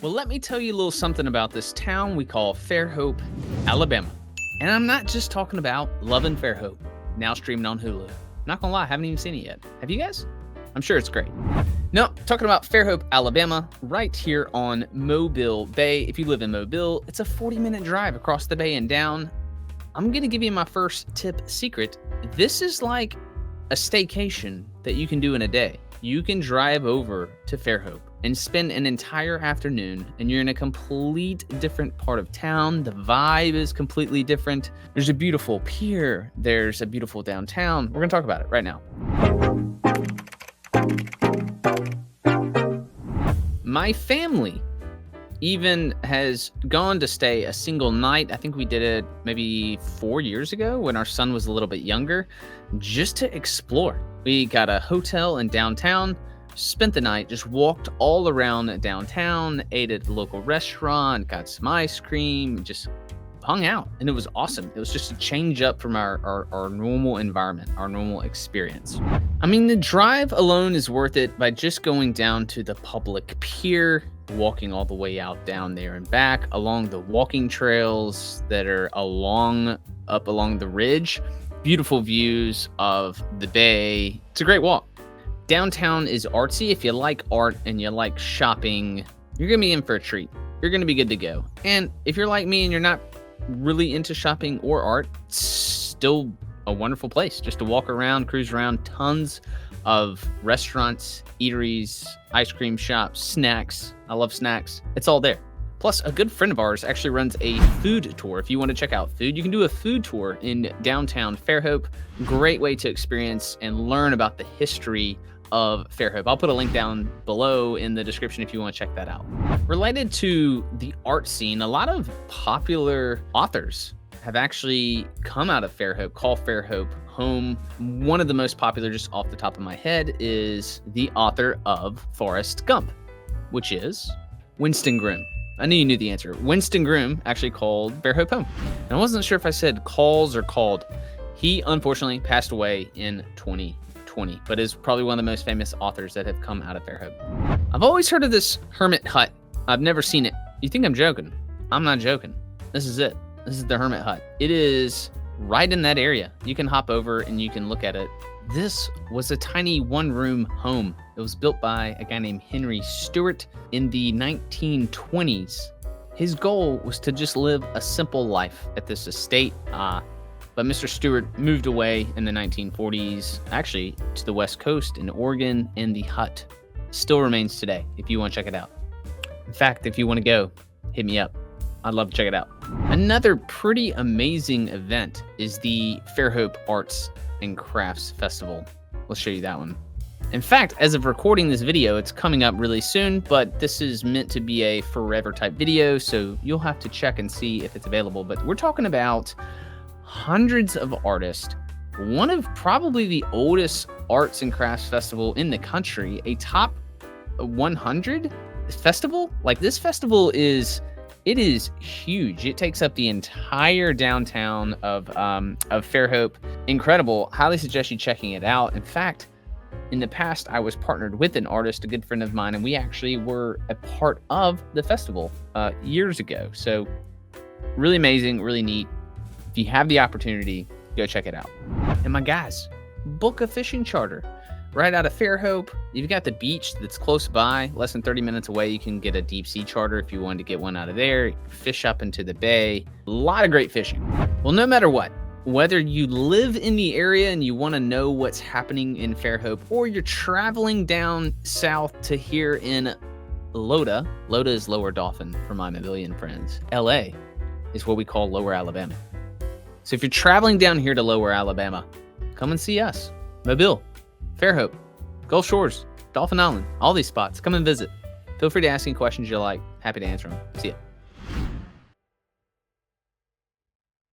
Well, let me tell you a little something about this town we call Fairhope, Alabama. And I'm not just talking about loving Fairhope, now streaming on Hulu. Not gonna lie, I haven't even seen it yet. Have you guys? I'm sure it's great. No, talking about Fairhope, Alabama, right here on Mobile Bay. If you live in Mobile, it's a 40-minute drive across the bay and down. I'm gonna give you my first tip secret. This is like a staycation that you can do in a day. You can drive over to Fairhope and spend an entire afternoon, and you're in a complete different part of town. The vibe is completely different. There's a beautiful pier. There's a beautiful downtown. We're gonna talk about it right now. My family even has gone to stay a single night. I think we did it maybe 4 years ago when our son was a little bit younger, just to explore. We got a hotel in downtown, spent the night, just walked all around downtown, ate at a local restaurant, got some ice cream, just hung out, and it was awesome. It was just a change up from our normal environment, our normal experience. I mean, the drive alone is worth it by just going down to the public pier, walking all the way out down there and back along the walking trails that are up along the ridge. Beautiful views of the bay. It's a great walk. Downtown is artsy. If you like art and you like shopping, you're gonna be in for a treat. You're gonna be good to go. And if you're like me and you're not really into shopping or art, it's still a wonderful place just to walk around, cruise around. Tons of restaurants, eateries, ice cream shops, snacks. I love snacks. It's all there. Plus, a good friend of ours actually runs a food tour. If you want to check out food, you can do a food tour in downtown Fairhope. Great way to experience and learn about the history of Fairhope. I'll put a link down below in the description if you want to check that out. Related to the art scene, a lot of popular authors have actually come out of Fairhope, call Fairhope home. One of the most popular, just off the top of my head, is the author of Forrest Gump, which is Winston Groom. I knew you knew the answer. Winston Groom actually called Fairhope home. And I wasn't sure if I said calls or called. He unfortunately passed away in 2020, but is probably one of the most famous authors that have come out of Fairhope. I've always heard of this Hermit Hut. I've never seen it. You think I'm joking? I'm not joking. This is it. This is the Hermit Hut. It is right in that area. You can hop over and you can look at it. This was a tiny one-room home. It was built by a guy named Henry Stewart in the 1920s. His goal was to just live a simple life at this estate. But Mr. Stewart moved away in the 1940s, actually to the West Coast in Oregon, and the hut still remains today if you want to check it out. In fact, if you want to go, hit me up. I'd love to check it out. Another pretty amazing event is the Fairhope Arts and Crafts Festival. Let's show you that one. In fact, as of recording this video, it's coming up really soon, but this is meant to be a forever type video, so you'll have to check and see if it's available. But we're talking about hundreds of artists, one of probably the oldest arts and crafts festival in the country, a top 100 festival. Like, this festival is huge. It takes up the entire downtown of Fairhope. Incredible. Highly suggest you checking it out. In fact, in the past, I was partnered with an artist, a good friend of mine, and we actually were a part of the festival years ago. So really amazing, really neat. If you have the opportunity, go check it out. And my guys, book a fishing charter right out of Fairhope. You've got the beach that's close by, less than 30 minutes away. You can get a deep sea charter if you wanted to get one out of there, fish up into the bay. A lot of great fishing. Well, no matter what, whether you live in the area and you want to know what's happening in Fairhope, or you're traveling down south to here in Loda is Lower Dauphin for my Mobilian friends. LA is what we call Lower Alabama. So if you're traveling down here to Lower Alabama, come and see us. Mobile, Fairhope, Gulf Shores, Dolphin Island, all these spots. Come and visit. Feel free to ask any questions you like. Happy to answer them. See ya.